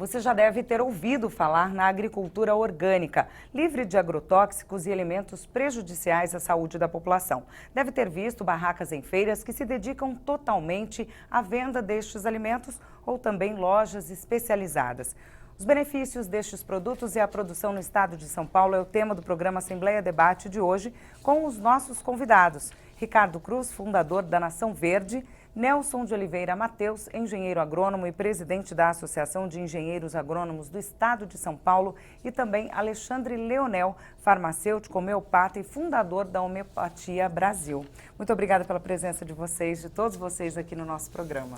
Você já deve ter ouvido falar na agricultura orgânica, livre de agrotóxicos e elementos prejudiciais à saúde da população. Deve ter visto barracas em feiras que se dedicam totalmente à venda destes alimentos ou também lojas especializadas. Os benefícios destes produtos e a produção no estado de São Paulo é o tema do programa Assembleia Debate de hoje com os nossos convidados. Ricardo Cruz, fundador da Nação Verde, Nelson de Oliveira Mateus, engenheiro agrônomo e presidente da Associação de Engenheiros Agrônomos do Estado de São Paulo, e também Alexandre Leonel, farmacêutico, homeopata e fundador da Homeopatia Brasil. Muito obrigada pela presença de vocês, de todos vocês aqui no nosso programa.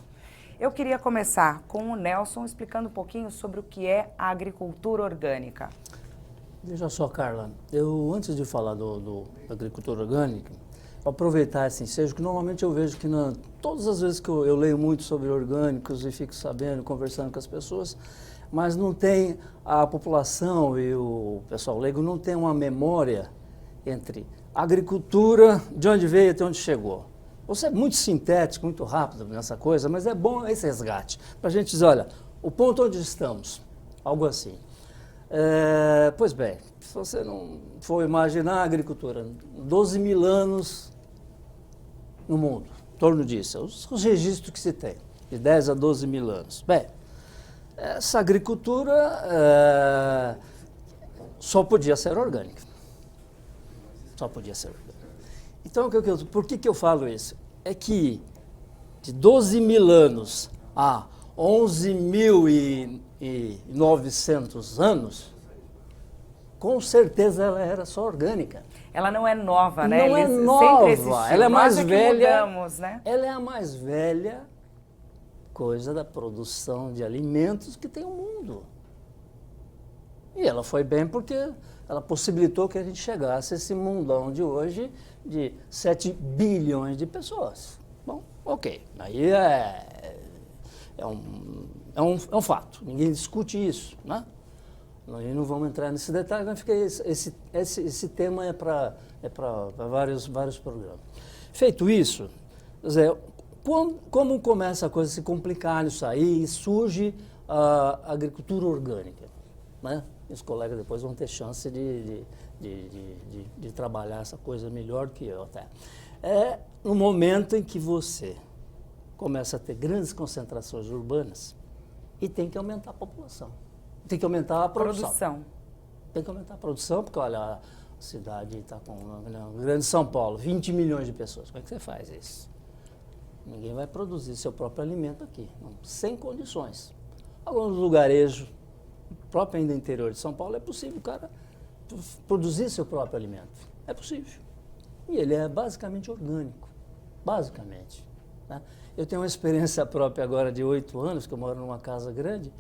Eu queria começar com o Nelson explicando um pouquinho sobre o que é a agricultura orgânica. Veja só, Carla, antes de falar da agricultura orgânica, aproveitar esse ensejo, que normalmente eu vejo que todas as vezes que eu leio muito sobre orgânicos e fico sabendo, conversando com as pessoas, mas não tem, a população e o pessoal leigo não tem uma memória entre a agricultura, de onde veio até onde chegou. Você é muito sintético, muito rápido nessa coisa, mas é bom esse resgate, para a gente dizer, olha, o ponto onde estamos, algo assim. Pois bem, se você não for imaginar a agricultura, 12 mil anos no mundo, em torno disso, os registros que se tem, de 10 a 12 mil anos. Bem, essa agricultura só podia ser orgânica. Só podia ser orgânica. Então, por que eu falo isso? É que de 12 mil anos a 11.900 anos, com certeza ela era só orgânica. Ela não é nova, né? Não é nova, ela é mais velha. Mudamos, né? Ela é a mais velha coisa da produção de alimentos que tem o mundo. E ela foi bem porque ela possibilitou que a gente chegasse a esse mundão de hoje de 7 bilhões de pessoas. Bom, ok, aí é um fato, ninguém discute isso, né? Nós não vamos entrar nesse detalhe, mas esse tema é para vários programas. Feito isso, quer dizer, como começa a coisa a se complicar nisso aí e surge a agricultura orgânica, né? Os colegas depois vão ter chance de trabalhar essa coisa melhor do que eu até. É no momento em que você começa a ter grandes concentrações urbanas e tem que aumentar a população. Tem que aumentar a produção. Tem que aumentar a produção, porque olha, a cidade está com, no Grande São Paulo, 20 milhões de pessoas. Como é que você faz isso? Ninguém vai produzir seu próprio alimento aqui, não, sem condições. Alguns lugarejos, próprio ainda interior de São Paulo, é possível o cara produzir seu próprio alimento. É possível. E ele é basicamente orgânico. Basicamente. Né? Eu tenho uma experiência própria agora de 8 anos, que eu moro numa casa grande.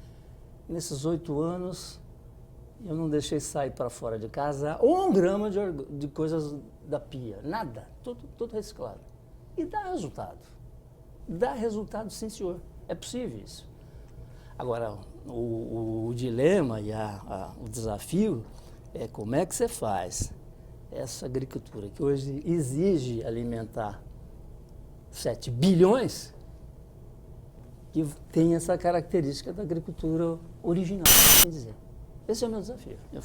Nesses 8 anos, eu não deixei sair para fora de casa 1 grama de coisas da pia. Nada. Tudo reciclado. E dá resultado. Dá resultado, sim, senhor. É possível isso. Agora, o dilema e o desafio é como é que você faz essa agricultura que hoje exige alimentar 7 bilhões, que tem essa característica da agricultura original, quer dizer. Esse é o meu desafio. Eu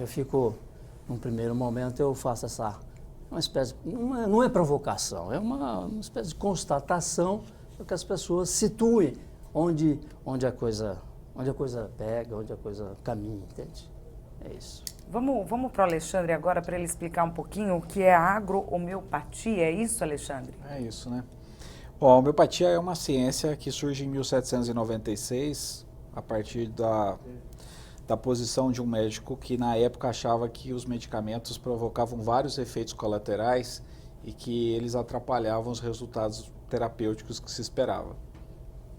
fico, num primeiro momento, eu faço uma espécie, não é provocação, é uma espécie de constatação para que as pessoas situem onde a coisa pega, onde a coisa caminha, entende? É isso. Vamos para o Alexandre agora para ele explicar um pouquinho o que é a agrohomeopatia. É isso, Alexandre? É isso, né? Bom, a homeopatia é uma ciência que surge em 1796, a partir da posição de um médico que na época achava que os medicamentos provocavam vários efeitos colaterais e que eles atrapalhavam os resultados terapêuticos que se esperava.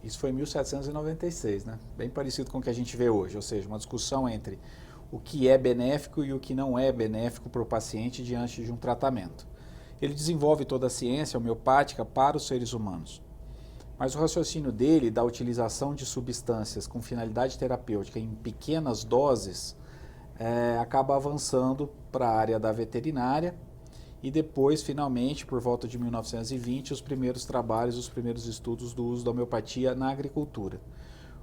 Isso foi em 1796, né? Bem parecido com o que a gente vê hoje, ou seja, uma discussão entre o que é benéfico e o que não é benéfico para o paciente diante de um tratamento. Ele desenvolve toda a ciência homeopática para os seres humanos. Mas o raciocínio dele da utilização de substâncias com finalidade terapêutica em pequenas doses acaba avançando para a área da veterinária e depois, finalmente, por volta de 1920, os primeiros trabalhos, os primeiros estudos do uso da homeopatia na agricultura,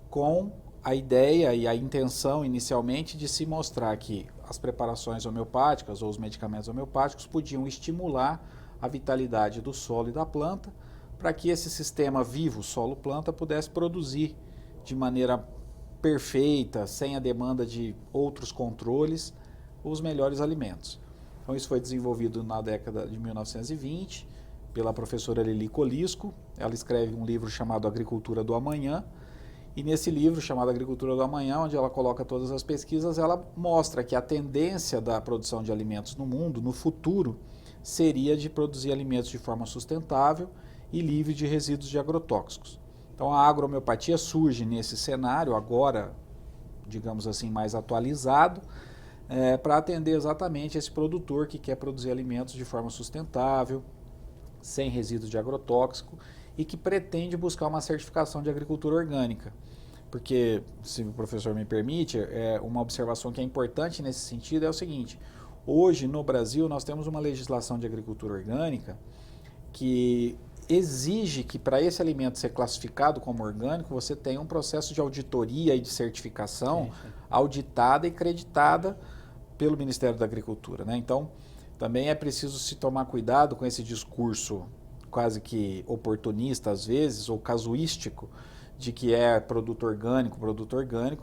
com a ideia e a intenção inicialmente de se mostrar que as preparações homeopáticas ou os medicamentos homeopáticos podiam estimular a vitalidade do solo e da planta para que esse sistema vivo, solo-planta, pudesse produzir de maneira perfeita, sem a demanda de outros controles, os melhores alimentos. Então isso foi desenvolvido na década de 1920 pela professora Lili Colisco. Ela escreve um livro chamado Agricultura do Amanhã, e nesse livro chamado Agricultura do Amanhã, onde ela coloca todas as pesquisas, ela mostra que a tendência da produção de alimentos no mundo, no futuro, seria de produzir alimentos de forma sustentável e livre de resíduos de agrotóxicos. Então a agrohomeopatia surge nesse cenário, agora, digamos assim, mais atualizado, para atender exatamente esse produtor que quer produzir alimentos de forma sustentável, sem resíduos de agrotóxico e que pretende buscar uma certificação de agricultura orgânica. Porque, se o professor me permite, uma observação que é importante nesse sentido é o seguinte: hoje no Brasil nós temos uma legislação de agricultura orgânica que exige que para esse alimento ser classificado como orgânico você tenha um processo de auditoria e de certificação auditada e creditada pelo Ministério da Agricultura, né? Então, também é preciso se tomar cuidado com esse discurso quase que oportunista às vezes, ou casuístico, de que é produto orgânico,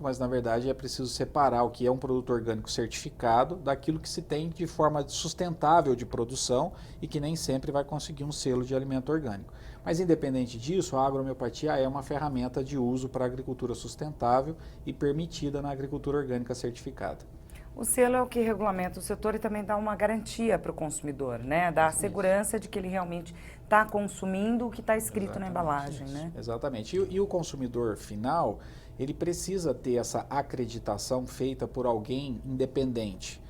mas na verdade é preciso separar o que é um produto orgânico certificado daquilo que se tem de forma sustentável de produção e que nem sempre vai conseguir um selo de alimento orgânico. Mas independente disso, a agrohomeopatia é uma ferramenta de uso para a agricultura sustentável e permitida na agricultura orgânica certificada. O selo é o que regulamenta o setor e também dá uma garantia para o consumidor, né? Dá a segurança de que ele realmente está consumindo o que está escrito na embalagem, né? Exatamente. E o consumidor final, ele precisa ter essa acreditação feita por alguém independente,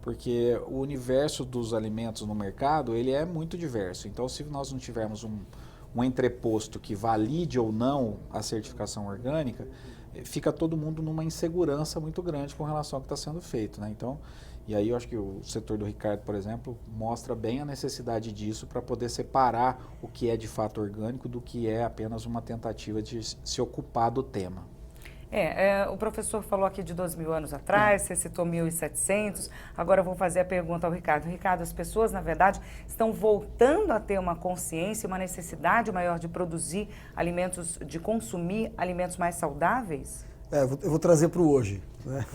porque o universo dos alimentos no mercado, ele é muito diverso. Então, se nós não tivermos um entreposto que valide ou não a certificação orgânica, fica todo mundo numa insegurança muito grande com relação ao que está sendo feito, né? Então, e aí eu acho que o setor do Ricardo, por exemplo, mostra bem a necessidade disso para poder separar o que é de fato orgânico do que é apenas uma tentativa de se ocupar do tema. O professor falou aqui de 2.000 anos atrás, você citou 1.700, agora eu vou fazer a pergunta ao Ricardo. Ricardo, as pessoas, na verdade, estão voltando a ter uma consciência, uma necessidade maior de produzir alimentos, de consumir alimentos mais saudáveis? Eu vou trazer para o hoje, né?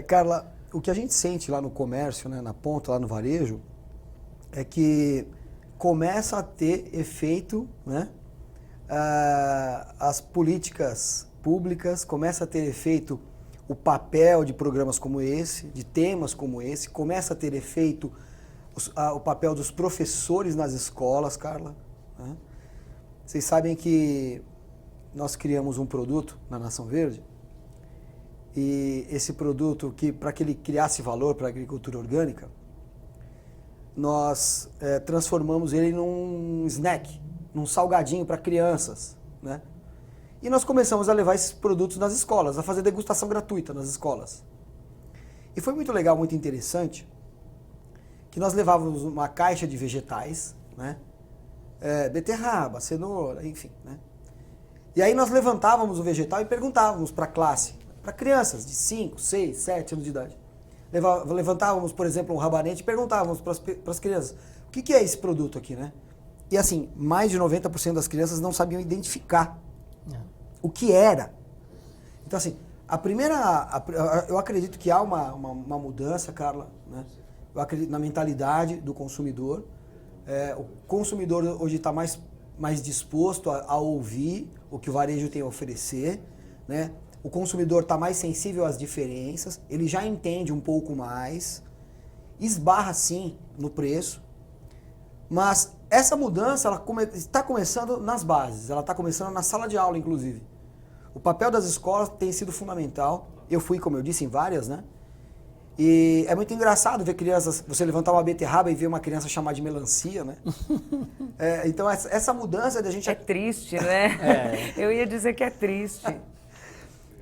Carla, o que a gente sente lá no comércio, né, na ponta, lá no varejo, é que começa a ter efeito, né? As políticas públicas, começa a ter efeito o papel de programas como esse, de temas como esse, começa a ter efeito o papel dos professores nas escolas, Carla, né? Vocês sabem que nós criamos um produto na Nação Verde e esse produto, para que ele criasse valor para a agricultura orgânica, nós transformamos ele num snack, num salgadinho para crianças, né? E nós começamos a levar esses produtos nas escolas, a fazer degustação gratuita nas escolas. E foi muito legal, muito interessante, que nós levávamos uma caixa de vegetais, né? Beterraba, cenoura, enfim, né? E aí nós levantávamos o vegetal e perguntávamos para a classe, para crianças de 5, 6, 7 anos de idade. Levantávamos, por exemplo, um rabanete e perguntávamos para as crianças, o que é esse produto aqui, né? E assim, mais de 90% das crianças não sabiam identificar o que era. Então assim, eu acredito que há uma mudança, Carla, né? Eu acredito na mentalidade do consumidor. O consumidor hoje está mais disposto a ouvir o que o varejo tem a oferecer, né? O consumidor está mais sensível às diferenças, ele já entende um pouco mais, esbarra sim no preço, mas essa mudança está começando nas bases, ela está começando na sala de aula, inclusive. O papel das escolas tem sido fundamental. Eu fui, como eu disse, em várias, né? E é muito engraçado ver crianças, você levantar uma beterraba e ver uma criança chamar de melancia, né? Então essa mudança da gente... É triste, né? Eu ia dizer que é triste.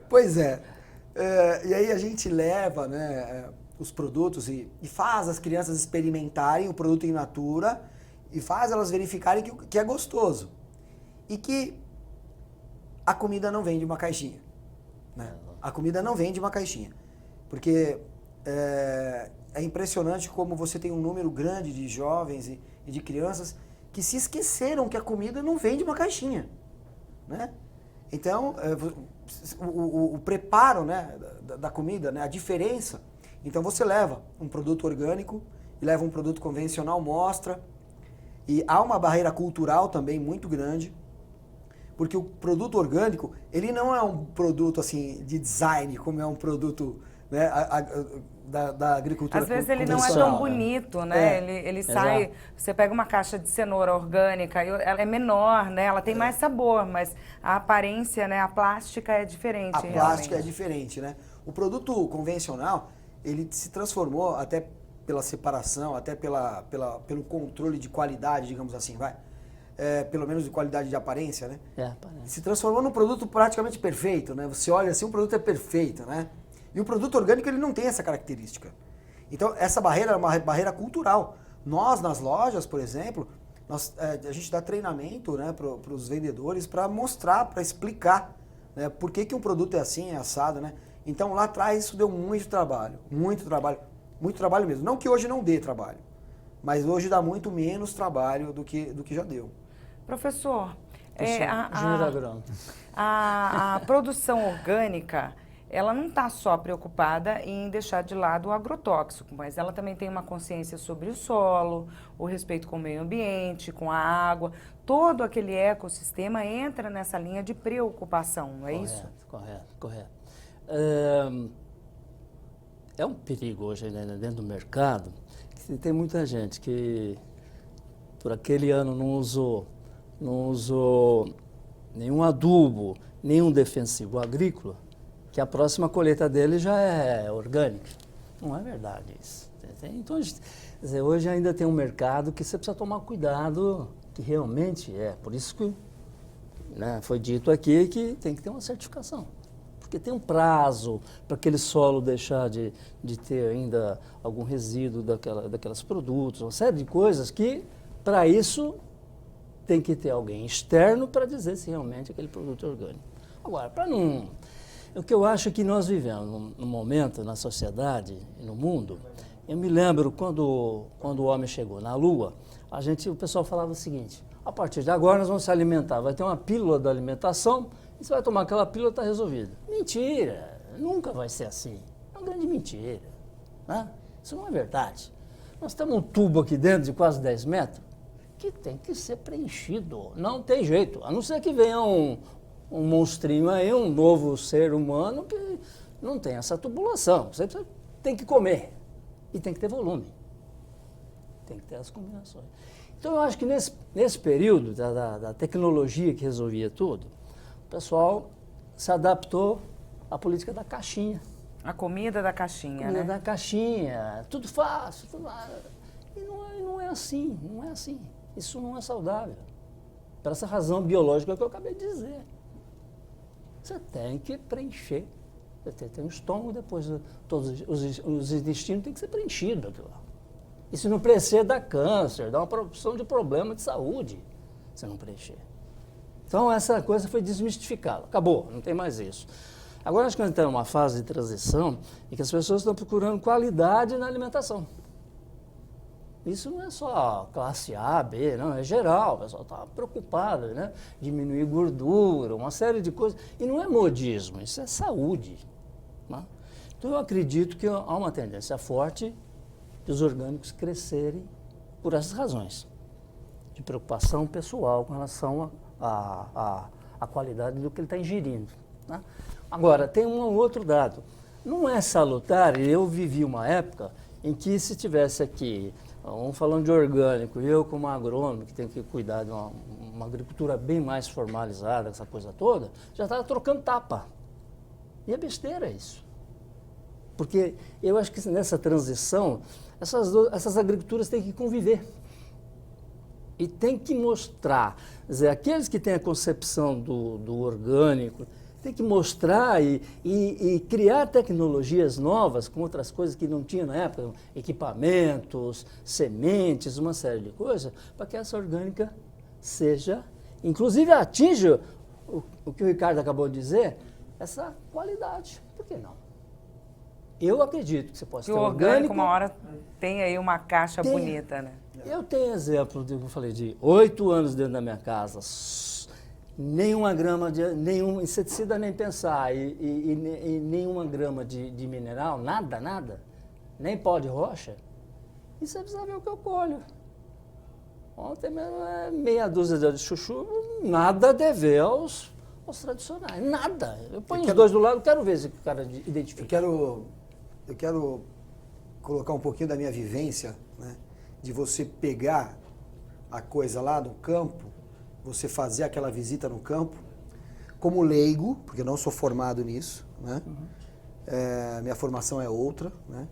Pois é. E aí a gente leva, né, os produtos e faz as crianças experimentarem o produto in natura e faz elas verificarem que é gostoso. E que a comida não vem de uma caixinha. Né? A comida não vem de uma caixinha. Porque é impressionante como você tem um número grande de jovens e de crianças que se esqueceram que a comida não vem de uma caixinha. Né? Então, o preparo, né, da comida, né, a diferença. Então você leva um produto orgânico e leva um produto convencional, mostra. E há uma barreira cultural também muito grande, porque o produto orgânico, ele não é um produto assim de design, como é um produto, né, da agricultura Às vezes ele não é convencional. tão bonito, né? Ele sai, você pega uma caixa de cenoura orgânica, ela é menor, né? Ela tem mais sabor, mas a aparência, né? A plástica é diferente. A plástica é diferente, né? O produto convencional, ele se transformou até pela separação, até pelo controle de qualidade, digamos assim, vai. Pelo menos de qualidade de aparência, né? Se transformou num produto praticamente perfeito, né? Você olha assim, o produto é perfeito, né? E o produto orgânico, ele não tem essa característica. Então, essa barreira é uma barreira cultural. Nós, nas lojas, por exemplo, a gente dá treinamento, né, para os vendedores para mostrar, para explicar, né, por que um produto é assim, é assado, né? Então, lá atrás, isso deu muito trabalho mesmo. Não que hoje não dê trabalho, mas hoje dá muito menos trabalho do que já deu. Professor, a produção orgânica, ela não está só preocupada em deixar de lado o agrotóxico, mas ela também tem uma consciência sobre o solo, o respeito com o meio ambiente, com a água. Todo aquele ecossistema entra nessa linha de preocupação, não é isso? Correto. É um perigo hoje, né, dentro do mercado, que tem muita gente que por aquele ano não usou nenhum adubo, nenhum defensivo agrícola, que a próxima colheita dele já é orgânica. Não é verdade isso. Então, hoje ainda tem um mercado que você precisa tomar cuidado, que realmente é. Por isso que, né, foi dito aqui que tem que ter uma certificação. Porque tem um prazo para aquele solo deixar de ter ainda algum resíduo daqueles produtos, uma série de coisas que, para isso, tem que ter alguém externo para dizer se realmente aquele produto é orgânico. Agora, para não... O que eu acho que nós vivemos num momento na sociedade e no mundo, eu me lembro quando o homem chegou na Lua, o pessoal falava o seguinte: a partir de agora nós vamos se alimentar, vai ter uma pílula da alimentação, e você vai tomar aquela pílula e está resolvido. Mentira, nunca vai ser assim. É uma grande mentira. Né? Isso não é verdade. Nós temos um tubo aqui dentro de quase 10 metros que tem que ser preenchido. Não tem jeito, a não ser que venha um monstrinho aí, um novo ser humano que não tem essa tubulação. Você tem que comer e tem que ter volume. Tem que ter as combinações. Então, eu acho que nesse período da tecnologia que resolvia tudo, o pessoal se adaptou à política da caixinha. A comida da caixinha, né? Da caixinha, tudo fácil. E não é assim, não é assim. Isso não é saudável. Por essa razão biológica que eu acabei de dizer. Você tem que preencher. Você tem um estômago, depois todos os intestinos têm que ser preenchidos. Aquilo lá. E se não preencher, dá câncer, dá uma produção de problema de saúde, se não preencher. Então, essa coisa foi desmistificada. Acabou, não tem mais isso. Agora, acho que nós estamos numa fase de transição em que as pessoas estão procurando qualidade na alimentação. Isso não é só classe A, B, não, é geral. O pessoal está preocupado, né? Diminuir gordura, uma série de coisas. E não é modismo, isso é saúde. Né? Então, eu acredito que há uma tendência forte de os orgânicos crescerem por essas razões. De preocupação pessoal com relação à qualidade do que ele está ingerindo. Né? Agora, tem um outro dado. Não é salutar, eu vivi uma época em que se tivesse aqui, vamos falando de orgânico, eu como agrônomo, que tenho que cuidar de uma agricultura bem mais formalizada, essa coisa toda, já estava trocando tapa. E é besteira isso. Porque eu acho que nessa transição, essas agriculturas têm que conviver. E tem que mostrar, quer dizer, aqueles que têm a concepção do orgânico, tem que mostrar e criar tecnologias novas com outras coisas que não tinha na época, equipamentos, sementes, uma série de coisas, para que essa orgânica seja, inclusive atinja o que o Ricardo acabou de dizer, essa qualidade. Por que não? Eu acredito que você possa Que ter o orgânico, uma hora, tem aí uma caixa bonita, né? Eu tenho exemplo, eu falei, de 8 anos dentro da minha casa, nenhuma grama de nenhum inseticida nem pensar, e nenhuma grama de mineral, nada, nem pó de rocha. E você precisa ver o que eu colho. Ontem mesmo, meia dúzia de chuchu, nada a dever aos tradicionais, nada. Eu ponho os dois do lado, quero ver se o cara identifica. Eu quero colocar um pouquinho da minha vivência, né? De você pegar a coisa lá do campo, você fazer aquela visita no campo, como leigo, porque eu não sou formado nisso, né? Minha formação é outra, né?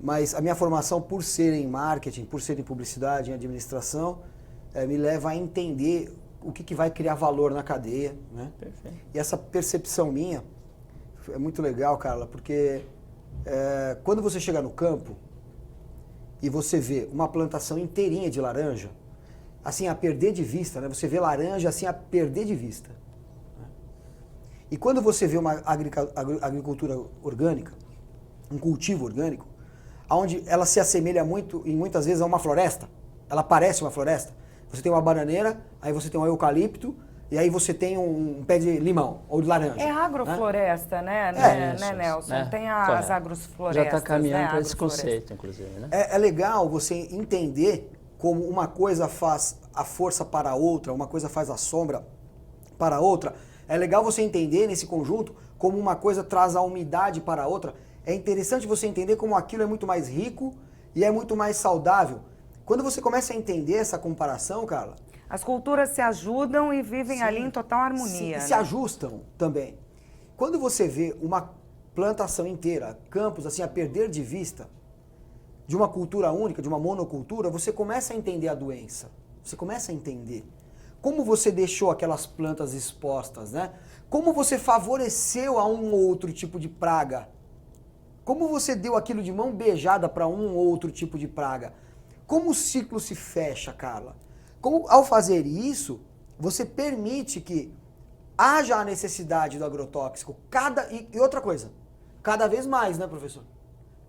Mas a minha formação, por ser em marketing, por ser em publicidade, em administração, me leva a entender o que vai criar valor na cadeia, né? Perfeito. E essa percepção minha é muito legal, Carla, porque quando você chega no campo e você vê uma plantação inteirinha de laranja, assim, a perder de vista, né? Você vê laranja assim a perder de vista. Né? E quando você vê uma agricultura orgânica, um cultivo orgânico, onde ela se assemelha muito, e muitas vezes, a uma floresta, ela parece uma floresta. Você tem uma bananeira, aí você tem um eucalipto, e aí você tem um pé de limão ou de laranja. É agrofloresta, né, isso, Nelson? né? Tem as agroflorestas. Já está caminhando né? para esse conceito, inclusive, né? É legal você entender como uma coisa faz a força para a outra, uma coisa faz a sombra para a outra. É legal você entender nesse conjunto como uma coisa traz a umidade para a outra. É interessante você entender como aquilo é muito mais rico e é muito mais saudável. Quando você começa a entender essa comparação, Carla... As culturas se ajudam e vivem ali em total harmonia. Sim, e né? se ajustam também. Quando você vê uma plantação inteira, campos assim a perder de vista, de uma cultura única, de uma monocultura, você começa a entender a doença. Você começa a entender. Como você deixou aquelas plantas expostas, né? Como você favoreceu a um ou outro tipo de praga. Como você deu aquilo de mão beijada para um ou outro tipo de praga. Como o ciclo se fecha, Carla. Como, ao fazer isso, você permite que haja a necessidade do agrotóxico. E outra coisa, cada vez mais, né, professor?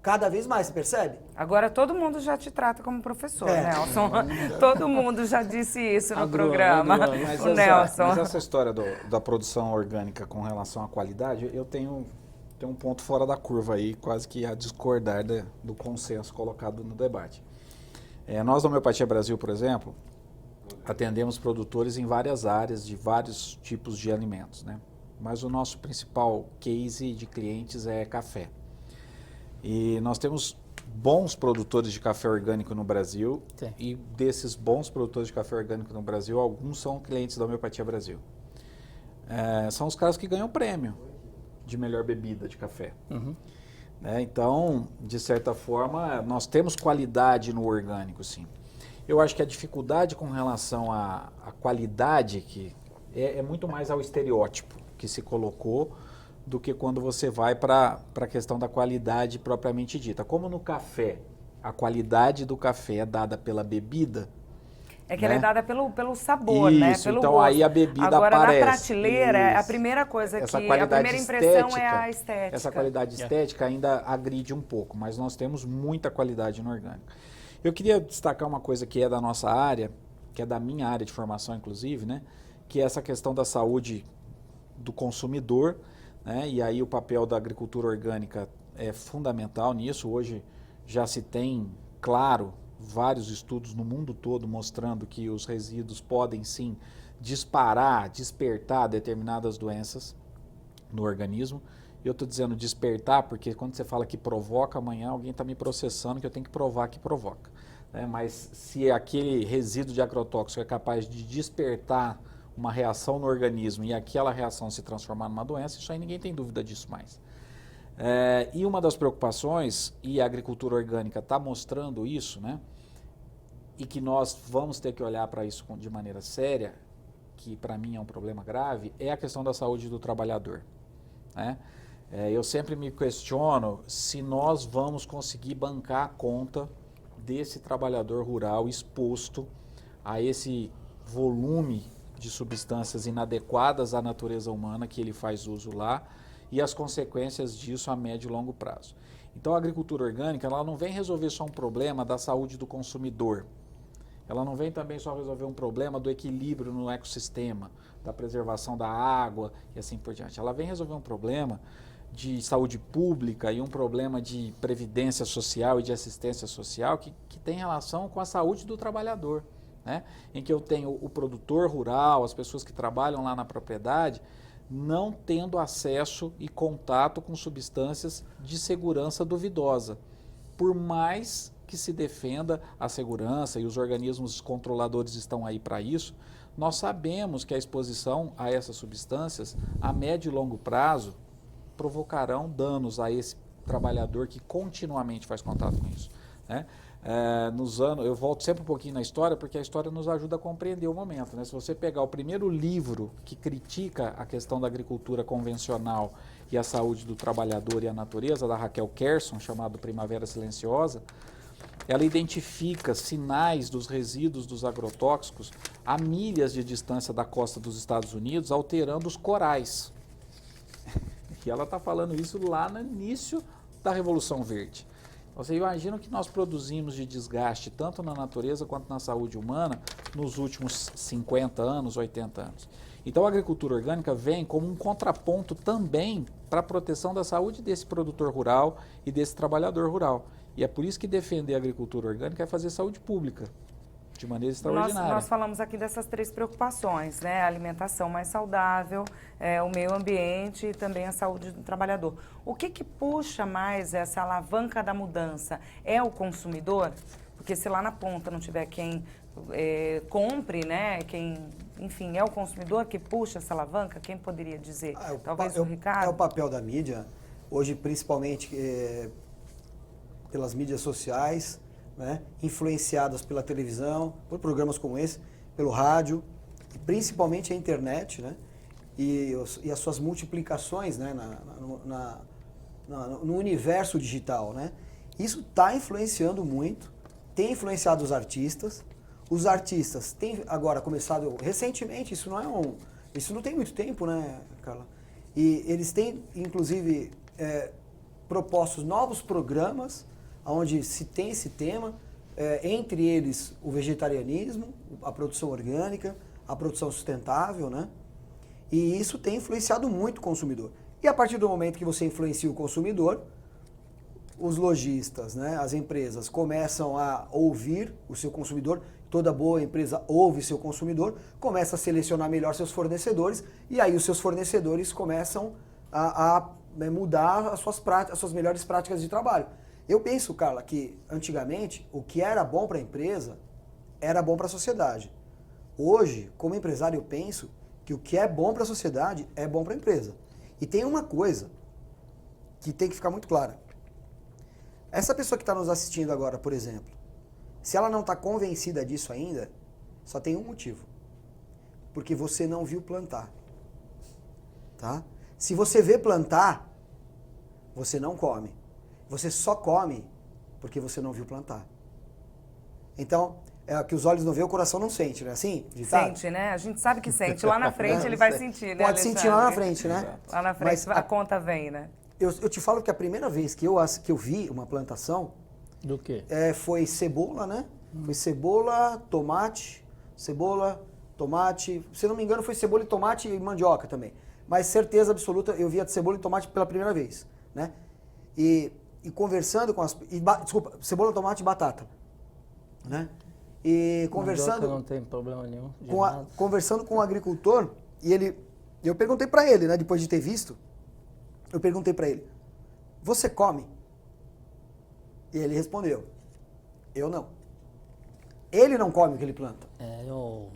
Cada vez mais, você percebe? Agora todo mundo já te trata como professor, É. Nelson. Todo mundo já disse isso no programa. Mas O Nelson. mas essa história da produção orgânica com relação à qualidade, eu tenho um ponto fora da curva aí, quase que a discordar do consenso colocado no debate. Nós, da Homeopatia Brasil, por exemplo, atendemos produtores em várias áreas de vários tipos de alimentos, né? Mas o nosso principal case de clientes é café. E nós temos bons produtores de café orgânico no Brasil. Sim. E desses bons produtores de café orgânico no Brasil, alguns são clientes da Homeopatia Brasil. São os caras que ganham prêmio de melhor bebida de café. Uhum. Então, de certa forma, nós temos qualidade no orgânico, sim. Eu acho que a dificuldade com relação à qualidade que é muito mais ao estereótipo que se colocou do que quando você vai para a questão da qualidade propriamente dita. Como no café, a qualidade do café é dada pela bebida. É que ela é dada pelo sabor, isso, né? Pelo então gosto. aí a bebida Agora, aparece. na prateleira, a Isso. primeira coisa Essa que... A qualidade primeira impressão estética, é a estética. Essa qualidade estética ainda agride um pouco, mas nós temos muita qualidade no orgânico. Eu queria destacar uma coisa que é da nossa área, que é da minha área de formação, inclusive, né? Que é essa questão da saúde do consumidor, né? E aí o papel da agricultura orgânica é fundamental nisso. Hoje já se tem, claro, vários estudos no mundo todo mostrando que os resíduos podem sim despertar determinadas doenças no organismo. Eu estou dizendo despertar porque quando você fala que provoca, amanhã alguém está me processando que eu tenho que provar que provoca. Né? Mas se aquele resíduo de agrotóxico é capaz de despertar uma reação no organismo e aquela reação se transformar numa doença, isso aí ninguém tem dúvida disso mais. E uma das preocupações, e a agricultura orgânica está mostrando isso, né? E que nós vamos ter que olhar para isso de maneira séria, que para mim é um problema grave, é a questão da saúde do trabalhador. Né? Eu sempre me questiono se nós vamos conseguir bancar a conta desse trabalhador rural exposto a esse volume de substâncias inadequadas à natureza humana que ele faz uso lá e as consequências disso a médio e longo prazo. Então a agricultura orgânica ela não vem resolver só um problema da saúde do consumidor, ela não vem também só resolver um problema do equilíbrio no ecossistema, da preservação da água e assim por diante. Ela vem resolver um problema de saúde pública e um problema de previdência social e de assistência social que tem relação com a saúde do trabalhador, né? Em que eu tenho o produtor rural, as pessoas que trabalham lá na propriedade, não tendo acesso e contato com substâncias de segurança duvidosa, por mais que se defenda a segurança e os organismos controladores estão aí para isso, nós sabemos que a exposição a essas substâncias, a médio e longo prazo, provocarão danos a esse trabalhador que continuamente faz contato com isso, né? Eu volto sempre um pouquinho na história, porque a história nos ajuda a compreender o momento, né? Se você pegar o primeiro livro que critica a questão da agricultura convencional e a saúde do trabalhador e a natureza, da Raquel Kerson, chamado Primavera Silenciosa, ela identifica sinais dos resíduos dos agrotóxicos a milhas de distância da costa dos Estados Unidos, alterando os corais. E ela está falando isso lá no início da Revolução Verde. Você imagina o que nós produzimos de desgaste, tanto na natureza quanto na saúde humana, nos últimos 50 anos, 80 anos. Então a agricultura orgânica vem como um contraponto também para a proteção da saúde desse produtor rural e desse trabalhador rural. E é por isso que defender a agricultura orgânica é fazer saúde pública, de maneira extraordinária. Nós falamos aqui dessas 3 preocupações, né? A alimentação mais saudável, o meio ambiente e também a saúde do trabalhador. O que puxa mais essa alavanca da mudança? É o consumidor? Porque se lá na ponta não tiver quem compre, né? Enfim, é o consumidor que puxa essa alavanca? Quem poderia dizer? Talvez o Ricardo? É o papel da mídia, hoje principalmente pelas mídias sociais, né, influenciadas pela televisão, por programas como esse, pelo rádio, e principalmente a internet, né, e as suas multiplicações, né, no universo digital, né. Isso está influenciando muito, tem influenciado os artistas têm agora começado recentemente, isso não tem muito tempo, né, Carla? E eles têm, inclusive, propostos novos programas onde se tem esse tema, entre eles o vegetarianismo, a produção orgânica, a produção sustentável, né? E isso tem influenciado muito o consumidor. E a partir do momento que você influencia o consumidor, os lojistas, né, as empresas começam a ouvir o seu consumidor, toda boa empresa ouve seu consumidor, começa a selecionar melhor seus fornecedores, e aí os seus fornecedores começam a mudar as suas melhores práticas de trabalho. Eu penso, Carla, que antigamente o que era bom para a empresa era bom para a sociedade. Hoje, como empresário, eu penso que o que é bom para a sociedade é bom para a empresa. E tem uma coisa que tem que ficar muito clara. Essa pessoa que está nos assistindo agora, por exemplo, se ela não está convencida disso ainda, só tem um motivo. Porque você não viu plantar. Tá? Se você vê plantar, você não come. Você só come porque você não viu plantar. Então, é que os olhos não veem, o coração não sente, não é assim? Ditado? Sente, né? A gente sabe que sente. Lá na frente ele vai sentir, né, Pode sentir lá na frente, né? Exato. Lá na frente a conta vem, né? Eu te falo que a primeira vez que eu vi uma plantação... Do quê? Foi cebola, né? Foi cebola, tomate, se não me engano foi cebola e tomate e mandioca também. Mas certeza absoluta eu vi a cebola e tomate pela primeira vez, né? E conversando com desculpa, cebola, tomate e batata, né? E conversando... Não tem problema nenhum. Conversando com o agricultor, eu perguntei para ele, né, depois de ter visto, eu perguntei para ele, você come? E ele respondeu, eu não. Ele não come o que ele planta.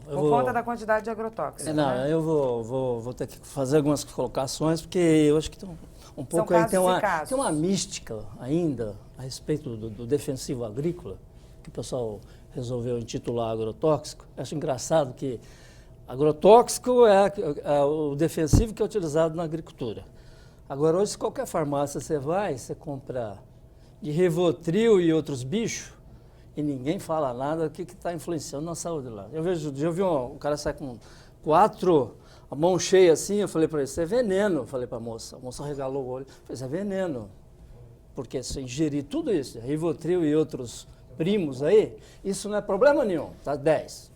Por conta da quantidade de agrotóxicos. Né? Eu vou ter que fazer algumas colocações, porque eu acho que tem um pouco aí, tem uma mística ainda a respeito do defensivo agrícola, que o pessoal resolveu intitular agrotóxico. Eu acho engraçado que agrotóxico é o defensivo que é utilizado na agricultura. Agora, hoje, se qualquer farmácia você compra de Rivotril e outros bichos, e ninguém fala nada do que está influenciando na saúde lá. Eu vi um cara sair com 4, a mão cheia assim, eu falei para ele, isso é veneno. Eu falei para a moça regalou o olho, eu falei, isso é veneno. Porque se ingerir tudo isso, Rivotril e outros primos aí, isso não é problema nenhum, tá? 10.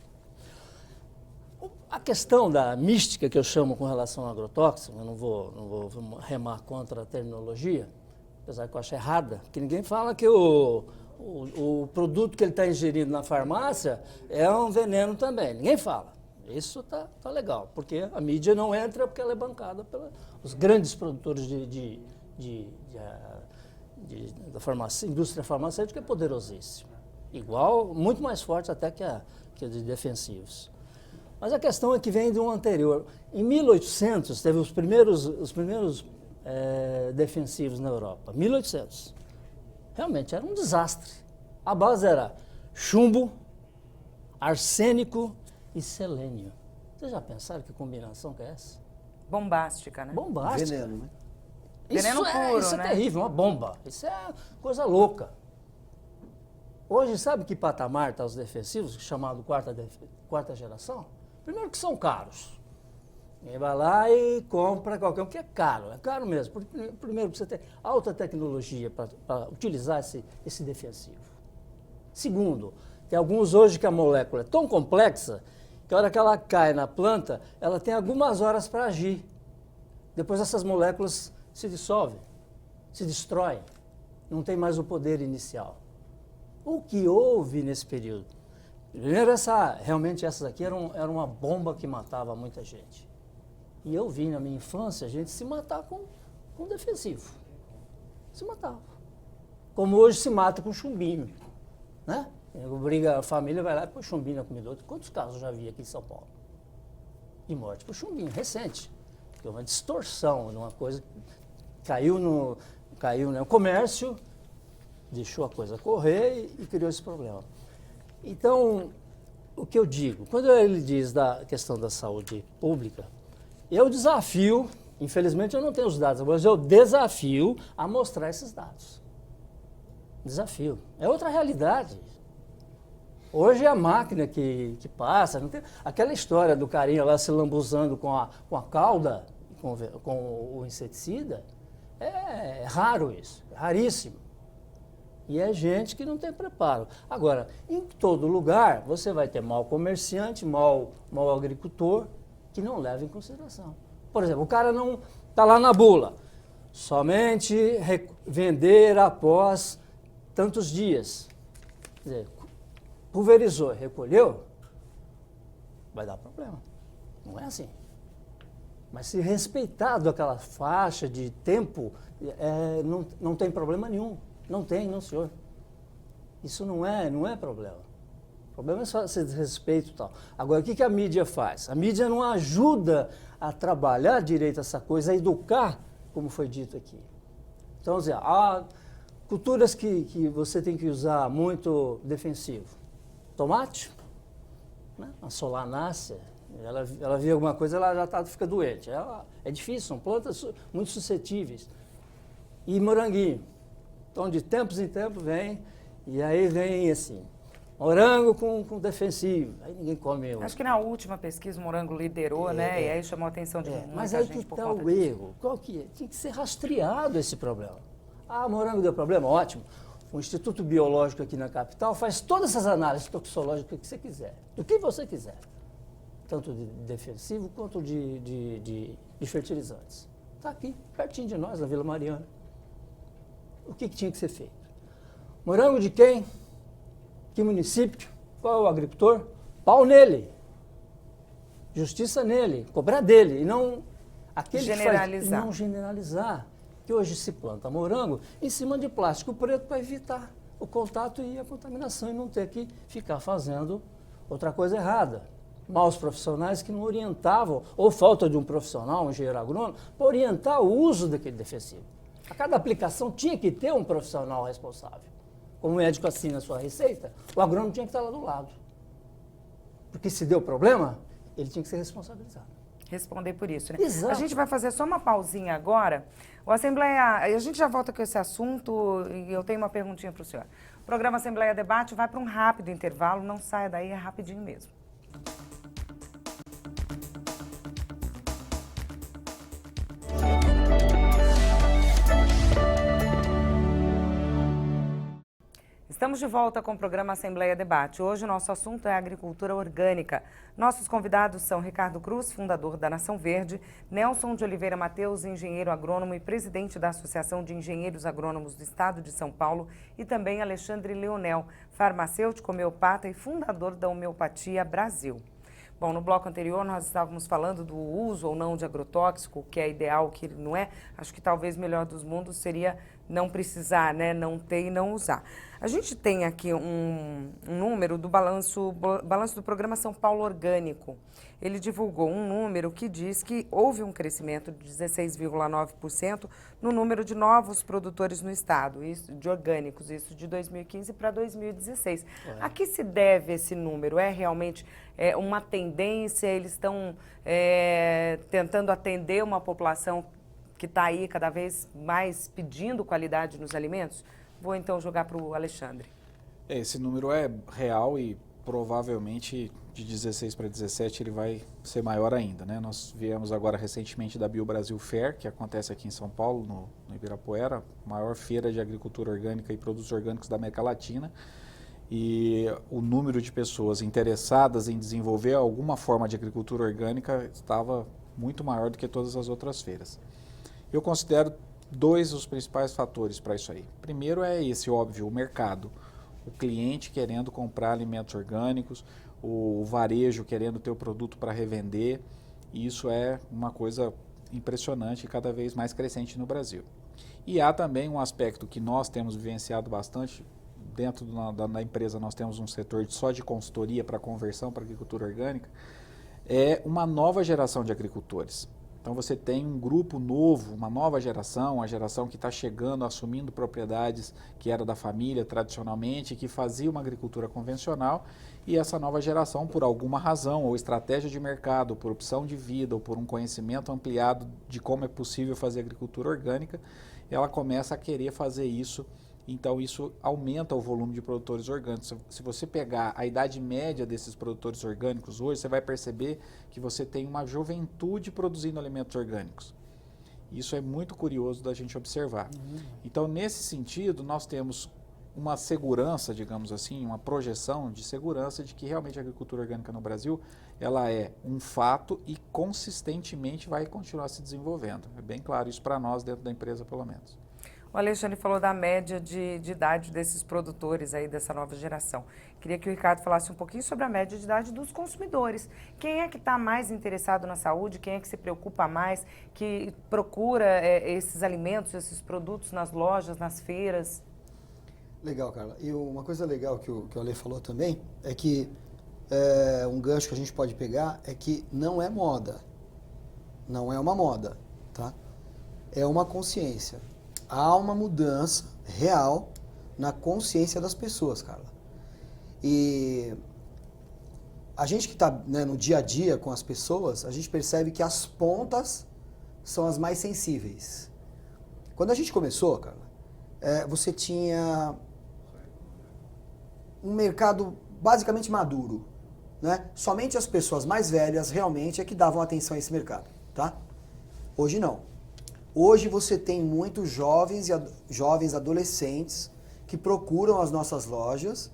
A questão da mística que eu chamo com relação ao agrotóxico, eu não vou remar contra a terminologia, apesar que eu acho errada, que ninguém fala que o produto que ele está ingerindo na farmácia é um veneno também, ninguém fala. Isso tá legal, porque a mídia não entra porque ela é bancada pelos grandes produtores da indústria farmacêutica, é poderosíssima. Igual, muito mais forte até que a de defensivos. Mas a questão é que vem de um anterior. Em 1800, teve os primeiros defensivos na Europa. 1800. Realmente era um desastre. A base era chumbo, arsênico e selênio. Vocês já pensaram que combinação que é essa? Bombástica, né? Bombástica. Veneno, né? Veneno puro, isso né? é terrível, uma bomba. Isso é coisa louca. Hoje, sabe que patamar está os defensivos, chamado quarta geração? Primeiro que são caros. Ninguém vai lá e compra qualquer um, que é caro mesmo. Primeiro, você tem alta tecnologia para utilizar esse defensivo. Segundo, tem alguns hoje que a molécula é tão complexa que a hora que ela cai na planta, ela tem algumas horas para agir. Depois essas moléculas se dissolvem, se destroem, não tem mais o poder inicial. O que houve nesse período? Primeiro, realmente essas aqui eram uma bomba que matava muita gente. E eu vi na minha infância a gente se matar com defensivo. Se matava. Como hoje se mata com chumbinho, né? A família vai lá e põe chumbinho na comida. Quantos casos eu já vi aqui em São Paulo? De morte por chumbinho, recente. Porque é uma distorção, uma coisa que caiu no comércio, deixou a coisa correr e criou esse problema. Então, o que eu digo? Quando ele diz da questão da saúde pública, eu desafio, infelizmente eu não tenho os dados, mas eu desafio a mostrar esses dados. Desafio. É outra realidade. Hoje é a máquina que passa, não tem aquela história do carinha lá se lambuzando com a cauda, com o inseticida. É raro isso, é raríssimo. E é gente que não tem preparo. Agora, em todo lugar, você vai ter mau comerciante, mau agricultor, que não leva em consideração. Por exemplo, o cara não está lá na bula. Somente vender após tantos dias. Quer dizer, pulverizou, recolheu, vai dar problema. Não é assim. Mas se respeitado aquela faixa de tempo, não tem problema nenhum. Não tem, não, senhor. Isso não é problema. O problema é só esse desrespeito e tal. Agora, o que a mídia faz? A mídia não ajuda a trabalhar direito essa coisa, a educar, como foi dito aqui. Então, vamos dizer, há culturas que você tem que usar muito defensivo. Tomate, né? A solanácea, ela vê alguma coisa, ela já fica doente. É difícil, são plantas muito suscetíveis. E moranguinho. Então, de tempos em tempos vem, e aí vem assim, morango com defensivo, aí ninguém come. Acho que na última pesquisa o morango liderou, né? E aí chamou a atenção de muita mas aí gente que por está conta o disso. erro. Qual que é? Tinha que ser rastreado esse problema. Ah, morango deu problema? Ótimo. O Instituto Biológico aqui na capital faz todas essas análises toxicológicas que você quiser, do que você quiser. Tanto de defensivo quanto de fertilizantes. Está aqui, pertinho de nós, na Vila Mariana. O que tinha que ser feito? Morango de quem? Que município? Qual é o agricultor? Pau nele. Justiça nele. Cobrar dele. E não aquele generalizar. Que faz, não generalizar. Que hoje se planta morango em cima de plástico preto para evitar o contato e a contaminação e não ter que ficar fazendo outra coisa errada. Maus profissionais que não orientavam, ou falta de um profissional, um engenheiro agrônomo, para orientar o uso daquele defensivo. A cada aplicação tinha que ter um profissional responsável. Como o médico assina a sua receita, o agrônomo tinha que estar lá do lado. Porque se deu problema, ele tinha que ser responsabilizado. Responder por isso, né? Exato. A gente vai fazer só uma pausinha agora. O Assembleia, a gente já volta com esse assunto e eu tenho uma perguntinha para o senhor. O programa Assembleia Debate vai para um rápido intervalo, não saia daí, é rapidinho mesmo. Estamos de volta com o programa Assembleia Debate. Hoje o nosso assunto é agricultura orgânica. Nossos convidados são Ricardo Cruz, fundador da Nação Verde, Nelson de Oliveira Mateus, engenheiro agrônomo e presidente da Associação de Engenheiros Agrônomos do Estado de São Paulo, e também Alexandre Leonel, farmacêutico, homeopata e fundador da Homeopatia Brasil. Bom, no bloco anterior nós estávamos falando do uso ou não de agrotóxico, o que é ideal, o que não é. Acho que talvez o melhor dos mundos seria não precisar, né? Não ter e não usar. A gente tem aqui um número do balanço do programa São Paulo Orgânico. Ele divulgou um número que diz que houve um crescimento de 16,9% no número de novos produtores no estado, isso, de orgânicos, isso de 2015 para 2016. A que se deve esse número? É realmente uma tendência? Eles estão tentando atender uma população que está aí cada vez mais pedindo qualidade nos alimentos? Vou então jogar para o Alexandre. Esse número é real e provavelmente de 16 para 17 ele vai ser maior ainda, né? Nós viemos agora recentemente da Bio Brasil Fair, que acontece aqui em São Paulo, no Ibirapuera, maior feira de agricultura orgânica e produtos orgânicos da América Latina. E o número de pessoas interessadas em desenvolver alguma forma de agricultura orgânica estava muito maior do que todas as outras feiras. Eu considero dois os principais fatores para isso aí. Primeiro é esse, óbvio, o mercado. O cliente querendo comprar alimentos orgânicos, o varejo querendo ter o produto para revender. E isso é uma coisa impressionante e cada vez mais crescente no Brasil. E há também um aspecto que nós temos vivenciado bastante. Dentro da empresa nós temos um setor só de consultoria para conversão para agricultura orgânica. É uma nova geração de agricultores. Então você tem um grupo novo, uma nova geração, a geração que está chegando, assumindo propriedades que era da família tradicionalmente, que fazia uma agricultura convencional, e essa nova geração, por alguma razão, ou estratégia de mercado, por opção de vida, ou por um conhecimento ampliado de como é possível fazer agricultura orgânica, ela começa a querer fazer isso. Então isso aumenta o volume de produtores orgânicos. Se você pegar a idade média desses produtores orgânicos hoje, você vai perceber que você tem uma juventude produzindo alimentos orgânicos. Isso é muito curioso da gente observar. Então, nesse sentido, nós temos uma segurança, digamos assim, uma projeção de segurança de que realmente a agricultura orgânica no Brasil, ela é um fato e consistentemente vai continuar se desenvolvendo. É bem claro isso para nós dentro da empresa, pelo menos. O Alexandre falou da média de idade desses produtores aí, dessa nova geração. Queria que o Ricardo falasse um pouquinho sobre a média de idade dos consumidores. Quem é que está mais interessado na saúde? Quem é que se preocupa mais? Que procura esses alimentos, esses produtos nas lojas, nas feiras? Legal, Carla. E uma coisa legal que o Ale falou também é que um gancho que a gente pode pegar é que não é moda. Não é uma moda, tá? É uma consciência. Há uma mudança real na consciência das pessoas, Carla. E a gente que está no dia a dia com as pessoas, a gente percebe que as pontas são as mais sensíveis. Quando a gente começou, Carla, você tinha um mercado basicamente maduro, né? Somente as pessoas mais velhas realmente é que davam atenção a esse mercado, tá? Hoje não. Hoje você tem muitos jovens adolescentes que procuram as nossas lojas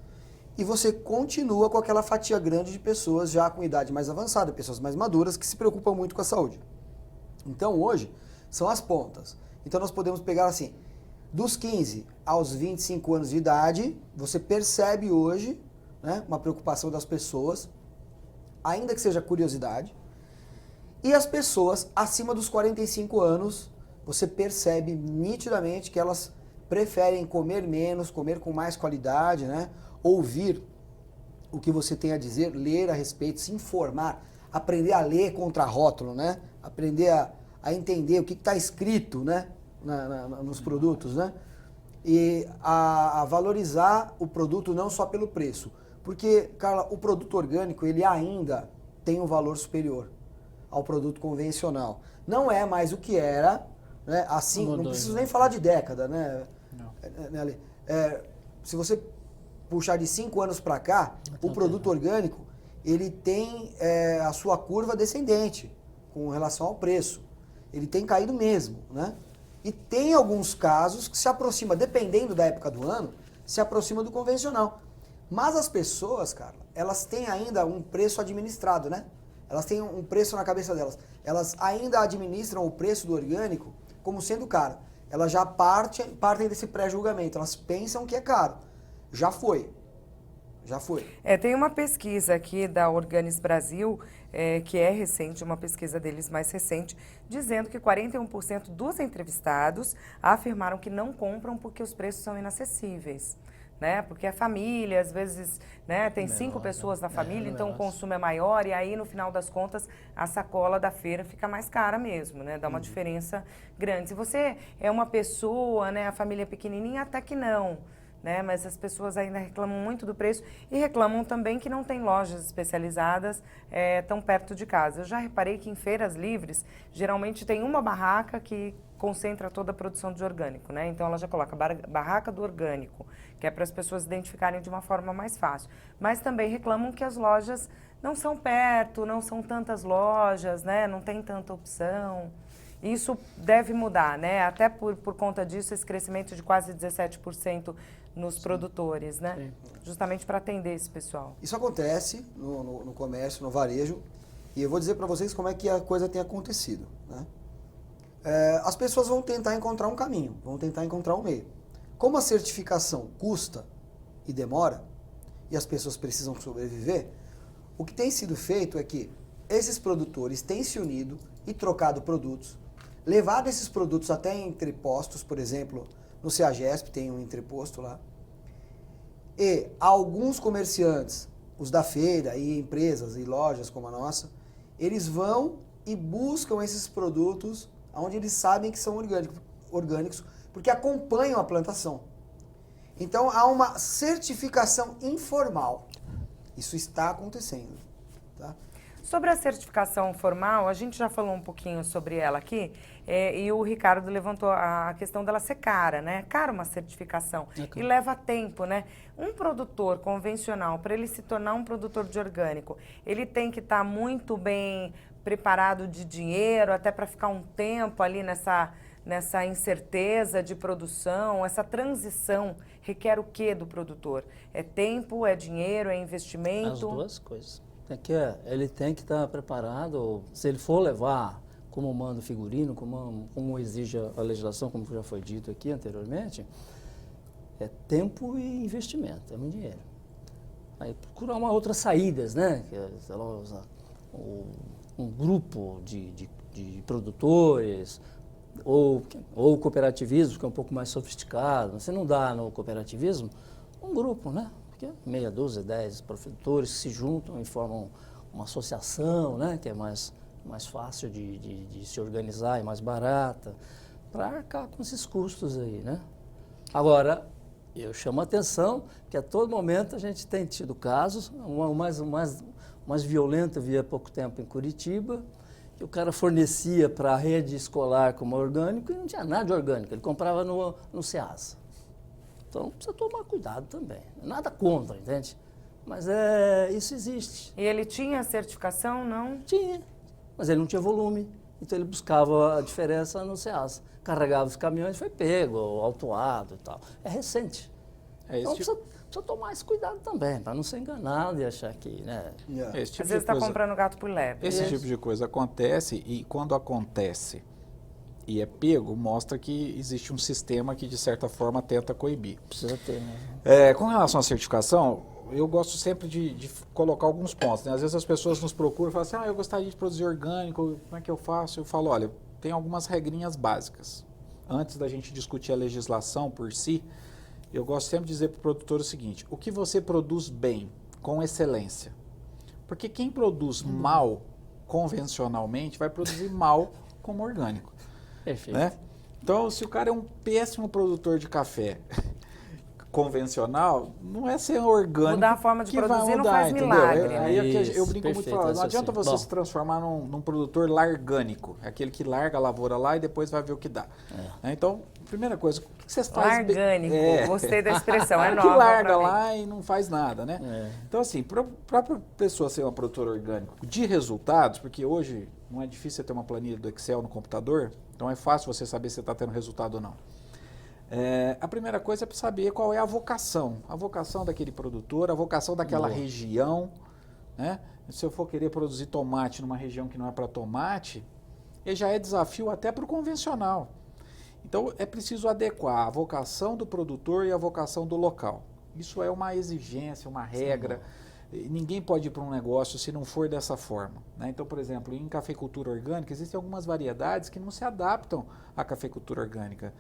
e você continua com aquela fatia grande de pessoas já com idade mais avançada, pessoas mais maduras que se preocupam muito com a saúde. Então hoje são as pontas. Então nós podemos pegar assim, dos 15 aos 25 anos de idade, você percebe hoje, né, uma preocupação das pessoas, ainda que seja curiosidade, e as pessoas acima dos 45 anos, você percebe nitidamente que elas preferem comer menos, comer com mais qualidade, né? Ouvir o que você tem a dizer, ler a respeito, se informar, aprender a ler contra rótulo, né? Aprender a entender o que está escrito, né? Nos produtos, né? E a valorizar o produto não só pelo preço. Porque, Carla, o produto orgânico, ele ainda tem um valor superior ao produto convencional. Não é mais o que era, né? Assim, não preciso nem falar de década, né? Se você puxar de 5 anos para cá, o produto orgânico, ele tem a sua curva descendente com relação ao preço. Ele tem caído mesmo, né? E tem alguns casos que se aproxima, dependendo da época do ano, se aproxima do convencional. Mas as pessoas, cara, elas têm ainda um preço administrado, né? Elas têm um preço na cabeça delas. Elas ainda administram o preço do orgânico como sendo caro. Elas já partem desse pré-julgamento. Elas pensam que é caro. Já foi. Já foi. Tem uma pesquisa aqui da Organis Brasil, que é recente, uma pesquisa deles mais recente, dizendo que 41% dos entrevistados afirmaram que não compram porque os preços são inacessíveis. Né? Porque a família, às vezes, né, tem 5 pessoas na família, então o consumo é maior e aí, no final das contas, a sacola da feira fica mais cara mesmo, né? Dá uma diferença grande. Se você é uma pessoa, né, a família é pequenininha, até que não. Né? Mas as pessoas ainda reclamam muito do preço e reclamam também que não tem lojas especializadas tão perto de casa. Eu já reparei que em feiras livres, geralmente tem uma barraca que concentra toda a produção de orgânico, né? Então ela já coloca barraca do orgânico, que é para as pessoas identificarem de uma forma mais fácil. Mas também reclamam que as lojas não são perto, não são tantas lojas, né? Não tem tanta opção. Isso deve mudar, né? Até por conta disso, esse crescimento de quase 17% nos produtores, né? Sim. Justamente para atender esse pessoal. Isso acontece no comércio, no varejo, e eu vou dizer para vocês como é que a coisa tem acontecido, né? As pessoas vão tentar encontrar um caminho, vão tentar encontrar um meio. Como a certificação custa e demora, e as pessoas precisam sobreviver, o que tem sido feito é que esses produtores têm se unido e trocado produtos, levado esses produtos até entrepostos, por exemplo, no CEAGESP tem um entreposto lá, e alguns comerciantes, os da feira e empresas e lojas como a nossa, eles vão e buscam esses produtos onde eles sabem que são orgânicos, porque acompanham a plantação. Então há uma certificação informal. Isso está acontecendo. Tá? Sobre a certificação formal, a gente já falou um pouquinho sobre ela aqui, e o Ricardo levantou a questão dela ser cara, né? Cara uma certificação, e leva tempo, né? Um produtor convencional, para ele se tornar um produtor de orgânico, ele tem que estar muito bem preparado de dinheiro, até para ficar um tempo ali nessa incerteza de produção, essa transição requer o que do produtor? É tempo, é dinheiro, é investimento? As duas coisas. Ele tem que estar preparado, se ele for levar como manda o figurino, como exige a legislação, como já foi dito aqui anteriormente, é tempo e investimento, é muito dinheiro. Aí procurar outras saídas, né? Um grupo de produtores, ou cooperativismo, que é um pouco mais sofisticado. Você não dá no cooperativismo um grupo, né? Porque meia dúzia, 10 produtores se juntam e formam uma associação, né? Que é mais fácil de se organizar e mais barata, para arcar com esses custos aí, né? Agora, eu chamo a atenção que a todo momento a gente tem tido casos, o mais violento vi há pouco tempo em Curitiba, que o cara fornecia para a rede escolar como orgânico e não tinha nada de orgânico, ele comprava no Ceasa. Então precisa tomar cuidado também, nada contra, entende? Mas isso existe. E ele tinha certificação, não? Tinha, mas ele não tinha volume, então ele buscava a diferença no Ceasa. Carregava os caminhões, foi pego, autuado e tal. É recente. Então precisa tomar esse cuidado também, para não ser enganado e achar que, né? Às vezes está comprando gato por lebre. Esse tipo de coisa acontece, e quando acontece e é pego, mostra que existe um sistema que, de certa forma, tenta coibir. Precisa ter, né? Com relação à certificação, eu gosto sempre de colocar alguns pontos, né? Às vezes as pessoas nos procuram e falam assim, eu gostaria de produzir orgânico, como é que eu faço? Eu falo, olha, tem algumas regrinhas básicas. Antes da gente discutir a legislação por si, eu gosto sempre de dizer para o produtor o seguinte, o que você produz bem, com excelência? Porque quem produz mal, convencionalmente, vai produzir mal como orgânico. Perfeito. Né? Então, se o cara é um péssimo produtor de café convencional, não é ser orgânico. Mudar a forma de que produzir vai mudar, não faz entendeu? milagre. Aí é que eu brinco Perfeito, muito falando, não adianta você Bom. se transformar num produtor largânico, aquele que larga a lavoura lá e depois vai ver o que dá. Então, primeira coisa, o que vocês fazem? Largânico, gostei da expressão, é que nova. larga lá e não faz nada, né? Então, assim, para a pessoa ser uma produtora orgânico de resultados, porque hoje não é difícil você ter uma planilha do Excel no computador, então é fácil você saber se você está tendo resultado ou não. A primeira coisa é para saber qual é a vocação daquele produtor, a vocação daquela região, né? Se eu for querer produzir tomate numa região que não é para tomate, ele já é desafio até para o convencional. Então é preciso adequar a vocação do produtor e a vocação do local. Isso é uma exigência, uma regra. Ninguém pode ir para um negócio se não for dessa forma, né? Então, por exemplo, em cafeicultura orgânica, existem algumas variedades que não se adaptam à cafeicultura orgânica.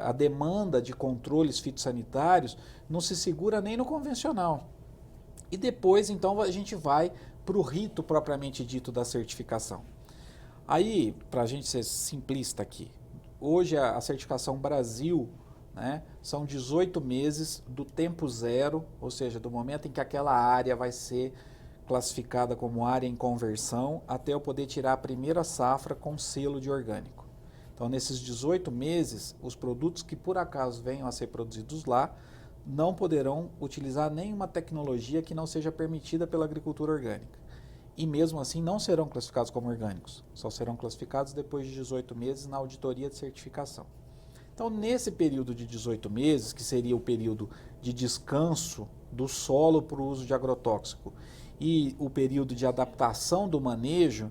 A demanda de controles fitossanitários não se segura nem no convencional. E depois, então, a gente vai para o rito propriamente dito da certificação. Aí, para a gente ser simplista aqui, hoje a certificação Brasil, né, são 18 meses do tempo zero, ou seja, do momento em que aquela área vai ser classificada como área em conversão, até eu poder tirar a primeira safra com selo de orgânico. Então, nesses 18 meses, os produtos que por acaso venham a ser produzidos lá, não poderão utilizar nenhuma tecnologia que não seja permitida pela agricultura orgânica. E mesmo assim não serão classificados como orgânicos, só serão classificados depois de 18 meses na auditoria de certificação. Então, nesse período de 18 meses, que seria o período de descanso do solo para o uso de agrotóxico e o período de adaptação do manejo,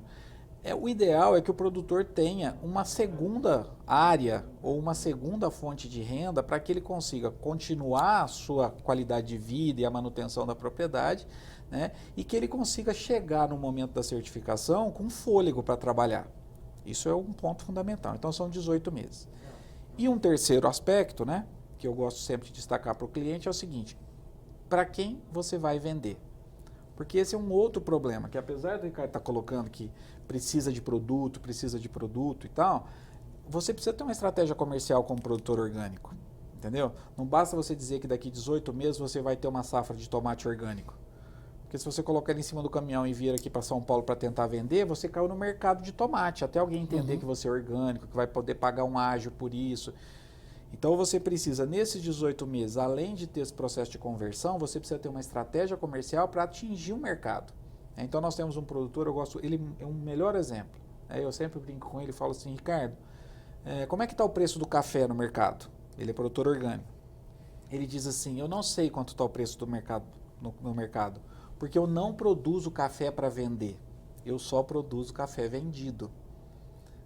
o ideal é que o produtor tenha uma segunda área ou uma segunda fonte de renda para que ele consiga continuar a sua qualidade de vida e a manutenção da propriedade, né, e que ele consiga chegar no momento da certificação com fôlego para trabalhar. Isso é um ponto fundamental. Então, são 18 meses. E um terceiro aspecto, né, que eu gosto sempre de destacar para o cliente é o seguinte: para quem você vai vender? Porque esse é um outro problema, que apesar do Ricardo estar colocando que precisa de produto e tal, você precisa ter uma estratégia comercial como produtor orgânico, entendeu? Não basta você dizer que daqui 18 meses você vai ter uma safra de tomate orgânico. Porque se você colocar ele em cima do caminhão e vir aqui para São Paulo para tentar vender, você caiu no mercado de tomate, até alguém entender que você é orgânico, que vai poder pagar um ágio por isso. Então você precisa, nesses 18 meses, além de ter esse processo de conversão, você precisa ter uma estratégia comercial para atingir o mercado. Então nós temos um produtor, ele é um melhor exemplo. Eu sempre brinco com ele e falo assim: Ricardo, como é que está o preço do café no mercado? Ele é produtor orgânico. Ele diz assim: eu não sei quanto está o preço do mercado no mercado, porque eu não produzo café para vender, eu só produzo café vendido.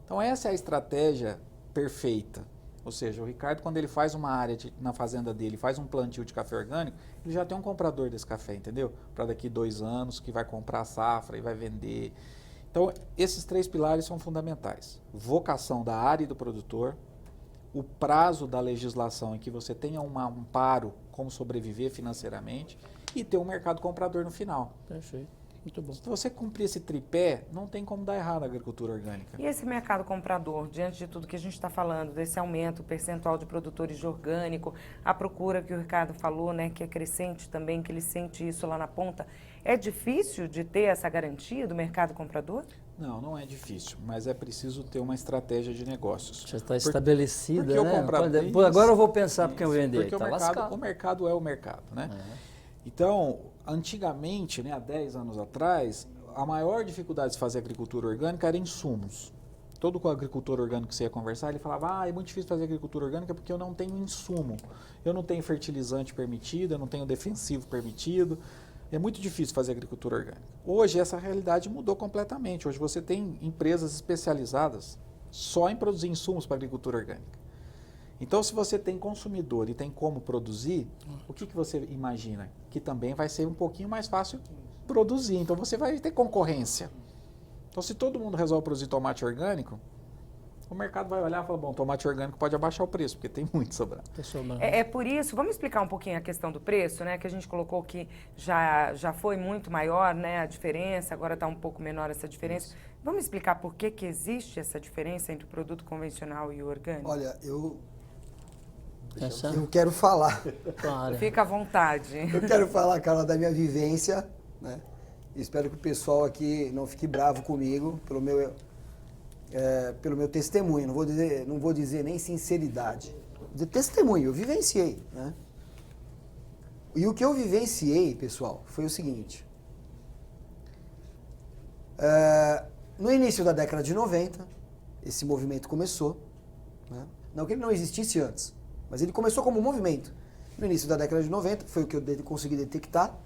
Então essa é a estratégia perfeita. Ou seja, o Ricardo, quando ele faz uma área na fazenda dele, faz um plantio de café orgânico, ele já tem um comprador desse café, entendeu? Para daqui 2 anos, que vai comprar a safra e vai vender. Então, esses 3 pilares são fundamentais. Vocação da área e do produtor, o prazo da legislação em que você tenha um amparo como sobreviver financeiramente e ter um mercado comprador no final. Perfeito. Muito bom. Se você cumprir esse tripé, não tem como dar errado a agricultura orgânica. E esse mercado comprador, diante de tudo que a gente está falando, desse aumento percentual de produtores de orgânico, a procura que o Ricardo falou, né, que é crescente também, que ele sente isso lá na ponta, é difícil de ter essa garantia do mercado comprador? Não, não é difícil, mas é preciso ter uma estratégia de negócios. Já está estabelecida, porque né? Agora eu vou pensar porque eu vender. Porque o mercado é o mercado, né? Então, antigamente, né, há 10 anos atrás, a maior dificuldade de fazer agricultura orgânica era insumos. Todo com o agricultor orgânico que você ia conversar, ele falava: é muito difícil fazer agricultura orgânica porque eu não tenho insumo. Eu não tenho fertilizante permitido, eu não tenho defensivo permitido. É muito difícil fazer agricultura orgânica. Hoje essa realidade mudou completamente. Hoje você tem empresas especializadas só em produzir insumos para agricultura orgânica. Então, se você tem consumidor e tem como produzir, o que você imagina? Que também vai ser um pouquinho mais fácil produzir. Então, você vai ter concorrência. Então, se todo mundo resolve produzir tomate orgânico, o mercado vai olhar e falar: bom, tomate orgânico pode abaixar o preço, porque tem muito sobrando. É por isso, vamos explicar um pouquinho a questão do preço, né? Que a gente colocou que já foi muito maior, né, a diferença, agora está um pouco menor essa diferença. Isso. Vamos explicar por que existe essa diferença entre o produto convencional e o orgânico? Olha, eu quero falar. Claro. Fica à vontade. Eu quero falar, Carla, da minha vivência, né? Espero que o pessoal aqui não fique bravo comigo pelo meu testemunho. Não vou dizer nem sinceridade. Vou dizer testemunho, eu vivenciei, né? E o que eu vivenciei, pessoal, foi o seguinte. No início da década de 90, esse movimento começou, né? Não que ele não existisse antes, mas ele começou como um movimento. No início da década de 90, foi o que eu consegui detectar,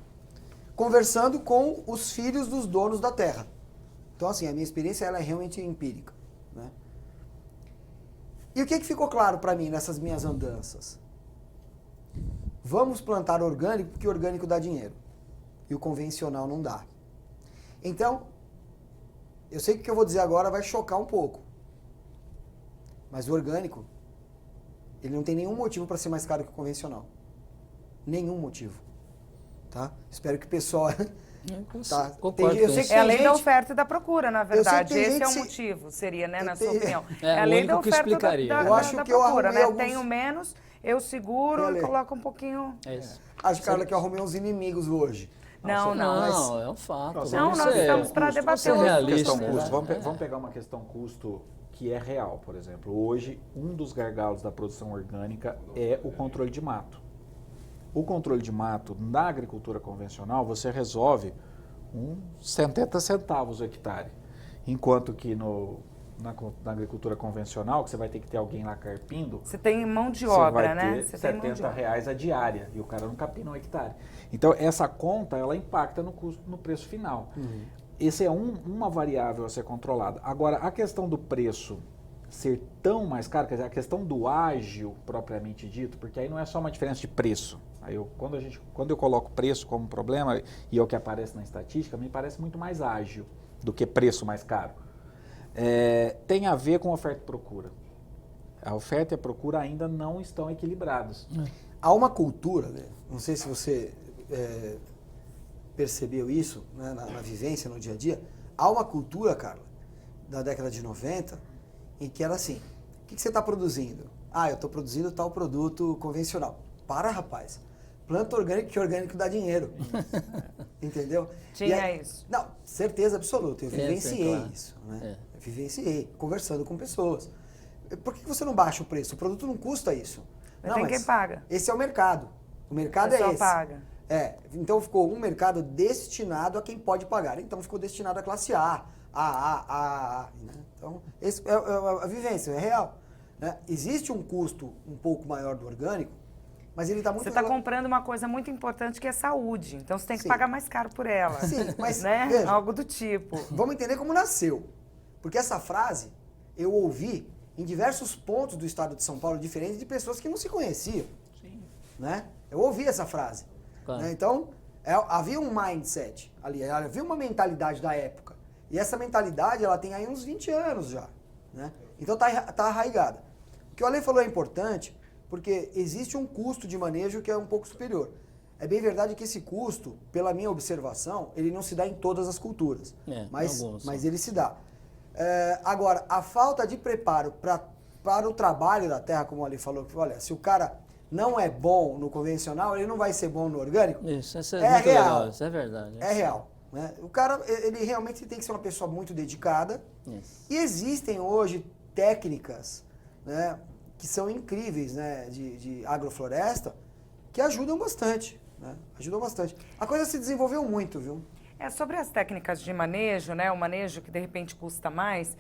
conversando com os filhos dos donos da terra. Então, assim, a minha experiência ela é realmente empírica, né? E o que ficou claro para mim nessas minhas andanças? Vamos plantar orgânico porque orgânico dá dinheiro. E o convencional não dá. Então, eu sei que o que eu vou dizer agora vai chocar um pouco. Mas o orgânico, ele não tem nenhum motivo para ser mais caro que o convencional. Nenhum motivo. Tá? Espero que o pessoal... Tá. Concordo Eu com sei isso. que É a tem lei da gente- oferta e da procura, na sei que verdade. tem Esse gente é o se- motivo, seria, né, na Eu sua tenho- opinião. É, É a o lei único da que oferta explicaria. da Eu acho que eu procura, arrumei né? alguns- Tenho menos, eu seguro Ale. e coloco um pouquinho... É isso. Acho, Carla, que eu arrumei uns inimigos hoje. Não, não. Não, é um fato. Não, nós estamos para debater Você é o assunto. Questão realista. custo. né? Vamos pegar uma questão custo que é real, por exemplo. Hoje, um dos gargalos da produção orgânica é o controle de mato. O controle de mato na agricultura convencional, você resolve uns 70 centavos o hectare. Enquanto que na agricultura convencional, que você vai ter que ter alguém lá carpindo, Você tem mão de você obra, vai né? ter Você tem mão de R$70 obra. reais a diária e o cara não capina um hectare. Então, essa conta, ela impacta no custo, no preço final. Esse é uma variável a ser controlada. Agora, a questão do preço ser tão mais caro, quer dizer, a questão do ágil propriamente dito, porque aí não é só uma diferença de preço. Aí quando eu coloco preço como problema, e é o que aparece na estatística, me parece muito mais ágil do que preço mais caro. Tem a ver com oferta e procura. A oferta e a procura ainda não estão equilibrados. Há uma cultura, né? Não sei se você percebeu isso, né, na vivência, no dia a dia. Há uma cultura, Carla, da década de 90, em que era assim, o que você está produzindo? Ah, eu estou produzindo tal produto convencional. Para, rapaz. Planta orgânico, que orgânico dá dinheiro. Entendeu? Tinha E aí- isso. Não, certeza absoluta. Eu vivenciei claro. isso. Né? É. Eu vivenciei, conversando com pessoas. Por que você não baixa o preço? O produto não custa isso. Mas Não, tem quem paga. Esse é o mercado. O mercado é Só esse. paga. Então ficou um mercado destinado a quem pode pagar. Então ficou destinado à classe A. Né? Então, esse é a vivência, é real. Né? Existe um custo um pouco maior do orgânico, mas ele está muito... Você está comprando uma coisa muito importante que é saúde. Então você tem que Sim. pagar mais caro por ela. Sim, mas né? veja. Algo do tipo. Vamos entender como nasceu. Porque essa frase eu ouvi em diversos pontos do estado de São Paulo, diferentes de pessoas que não se conheciam. Sim. Né? Eu ouvi essa frase. Claro. Né? Então, havia um mindset ali, havia uma mentalidade da época. E essa mentalidade, ela tem aí uns 20 anos já. Né? Então, tá arraigada. O que o Ale falou é importante, porque existe um custo de manejo que é um pouco superior. É bem verdade que esse custo, pela minha observação, ele não se dá em todas as culturas. Mas ele se dá. Agora, a falta de preparo para o trabalho da terra, como o Ale falou, olha, se o cara não é bom no convencional, ele não vai ser bom no orgânico. Isso é É muito real. legal, isso é verdade. É real. Né? O cara, ele realmente tem que ser uma pessoa muito dedicada. Isso. E existem hoje técnicas, né, que são incríveis, né, de agrofloresta, que ajudam bastante. Né? Ajudam bastante. A coisa se desenvolveu muito, viu? Sobre as técnicas de manejo, né, o manejo que de repente custa mais,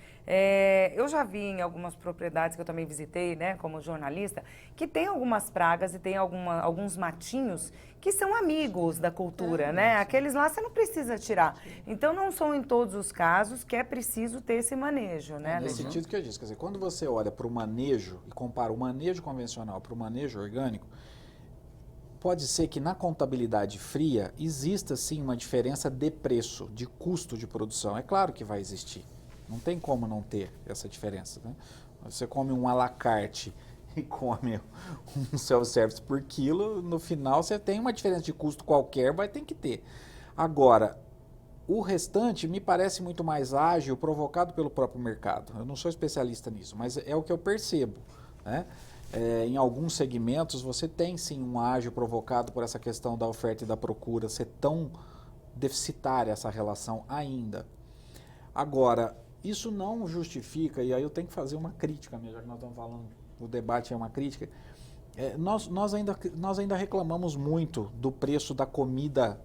eu já vi em algumas propriedades que eu também visitei, né, como jornalista, que tem algumas pragas e tem alguns matinhos que são amigos da cultura, né? Aqueles lá você não precisa tirar. Então não são em todos os casos que é preciso ter esse manejo, né? Nesse sentido que eu disse, quer dizer, quando você olha para o manejo e compara o manejo convencional para o manejo orgânico, pode ser que na contabilidade fria exista sim uma diferença de preço, de custo de produção. É claro que vai existir. Não tem como não ter essa diferença. Né? Você come um à la carte e come um self-service por quilo, no final você tem uma diferença de custo qualquer, vai ter que ter. Agora, o restante me parece muito mais ágil, provocado pelo próprio mercado. Eu não sou especialista nisso, mas é o que eu percebo. Né? Em alguns segmentos você tem sim um ágio provocado por essa questão da oferta e da procura ser tão deficitária essa relação ainda. Agora, isso não justifica, e aí eu tenho que fazer uma crítica mesmo, já que nós estamos falando, o debate é uma crítica, nós ainda reclamamos muito do preço da comida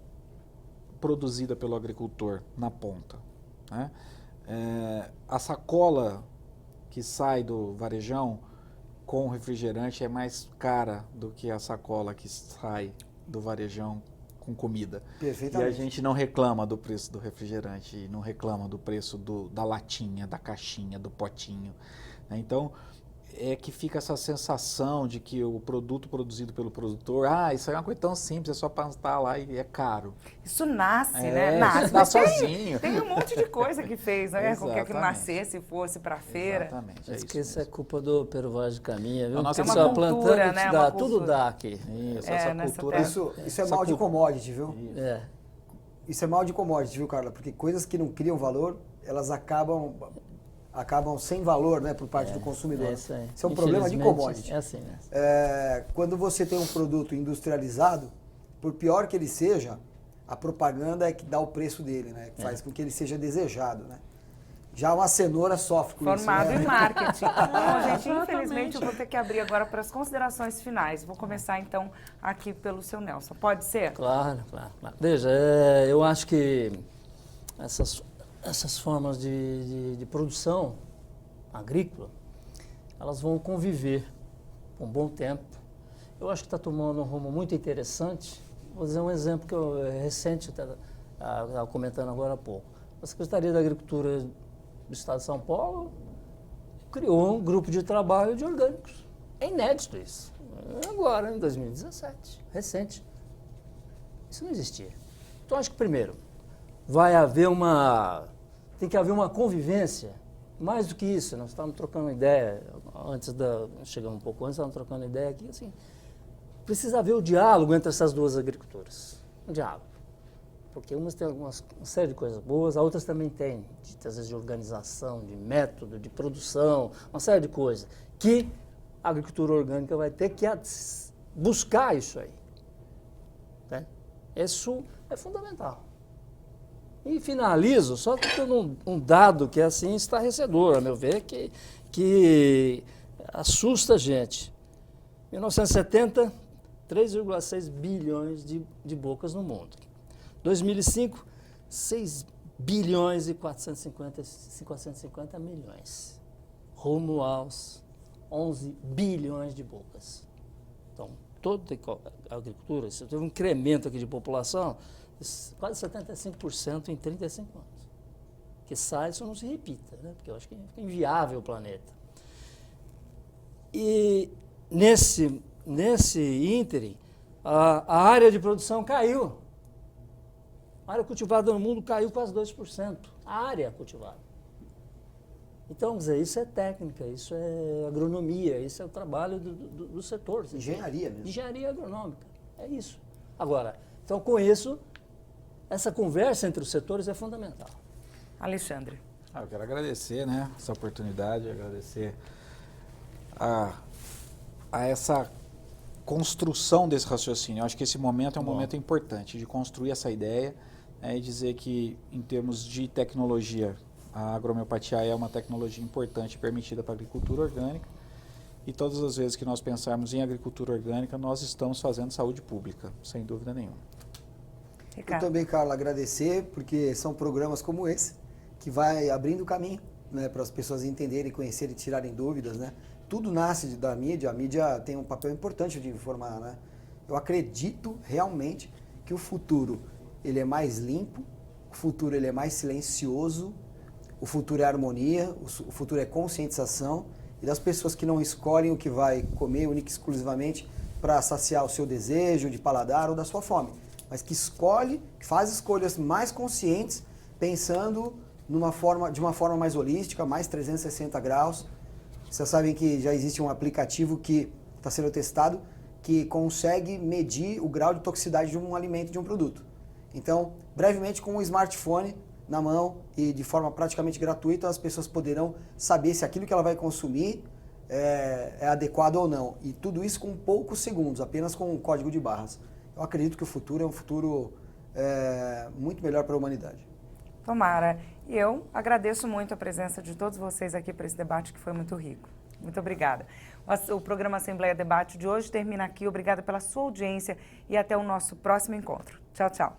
produzida pelo agricultor na ponta. Né? A sacola que sai do varejão com refrigerante é mais cara do que a sacola que sai do varejão com comida. Perfeitamente. E a gente não reclama do preço do refrigerante, não reclama do preço da latinha, da caixinha, do potinho, né? Então, é que fica essa sensação de que o produto produzido pelo produtor, isso aí é uma coisa tão simples, é só plantar lá e é caro. Isso nasce, né? Nasce Mas sozinho. Tem um monte de coisa que fez, né? Com que Exatamente. nascesse e fosse para a feira. Exatamente, Mas isso que isso é mesmo. culpa do Pero Vaz de Caminha, viu? A nossa Porque cultura, só plantando né? que Uma dá, cultura. tudo dá aqui. Isso, É, essa nessa cultura. terra. Isso é mal de commodity, viu? É. Isso é mal de commodity, viu, Carla? Porque coisas que não criam valor, elas acabam sem valor, né, por parte do consumidor. É isso aí. Isso é um problema de Infelizmente, commodity. É assim, né? Quando você tem um produto industrializado, por pior que ele seja, a propaganda é que dá o preço dele, né? Que faz com que ele seja desejado, né? Já uma cenoura sofre com Formado isso, né? em marketing. Bom, gente, infelizmente eu vou ter que abrir agora para as considerações finais. Vou começar então aqui pelo seu Nelson. Pode ser? Claro. Veja, eu acho que essas formas de produção agrícola, elas vão conviver por um bom tempo. Eu acho que está tomando um rumo muito interessante. Vou dizer um exemplo que eu recente, estava comentando agora há pouco. A Secretaria da Agricultura do Estado de São Paulo criou um grupo de trabalho de orgânicos. É inédito isso. Agora, em 2017, recente. Isso não existia. Então, acho que, primeiro, tem que haver uma convivência. Mais do que isso, nós estávamos trocando ideia, chegamos um pouco antes, estávamos trocando ideia aqui, assim, precisa haver o diálogo entre essas duas agriculturas. Um diálogo. Porque umas têm uma série de coisas boas, as outras também têm, às vezes de organização, de método, de produção, uma série de coisas, que a agricultura orgânica vai ter que buscar isso aí. Né? Isso é fundamental. E finalizo só dando um dado que é assim estarrecedor, a meu ver, que assusta a gente. Em 1970, 3,6 bilhões de bocas no mundo. 2005, 6 bilhões e 450 milhões. Rumo aos 11 bilhões de bocas. Então, toda a agricultura, se teve um incremento aqui de população, quase 75% em 35 anos. Que sai, isso não se repita, né? Porque eu acho que fica inviável o planeta. E nesse ínterim, a área de produção caiu. A área cultivada no mundo caiu quase 2%. A área cultivada. Então, quer dizer, isso é técnica, isso é agronomia, isso é o trabalho do setor. Engenharia mesmo. Engenharia agronômica, é isso. Agora, então com isso, essa conversa entre os setores é fundamental. Alexandre. Eu quero agradecer, né, essa oportunidade, agradecer a essa construção desse raciocínio. Eu acho que esse momento é um momento importante de construir essa ideia, né, e dizer que, em termos de tecnologia, a agrohomeopatia é uma tecnologia importante permitida para a agricultura orgânica. E todas as vezes que nós pensarmos em agricultura orgânica, nós estamos fazendo saúde pública, sem dúvida nenhuma. Ricardo. Eu também, Carla, agradecer, porque são programas como esse que vai abrindo o caminho, né, para as pessoas entenderem, conhecerem e tirarem dúvidas, né? Tudo nasce da mídia, a mídia tem um papel importante de informar, né? Eu acredito realmente que o futuro ele é mais limpo, o futuro ele é mais silencioso, o futuro é harmonia, o futuro é conscientização, e das pessoas que não escolhem o que vai comer única e exclusivamente para saciar o seu desejo de paladar ou da sua fome, mas que faz escolhas mais conscientes, pensando de uma forma mais holística, mais 360 graus. Vocês sabem que já existe um aplicativo que está sendo testado que consegue medir o grau de toxicidade de um alimento, de um produto. Então, brevemente, com um smartphone na mão e de forma praticamente gratuita, as pessoas poderão saber se aquilo que ela vai consumir é adequado ou não. E tudo isso com poucos segundos, apenas com um código de barras. Eu acredito que o futuro é um futuro muito melhor para a humanidade. Tomara. E eu agradeço muito a presença de todos vocês aqui para esse debate que foi muito rico. Muito obrigada. O programa Assembleia Debate de hoje termina aqui. Obrigada pela sua audiência e até o nosso próximo encontro. Tchau, tchau.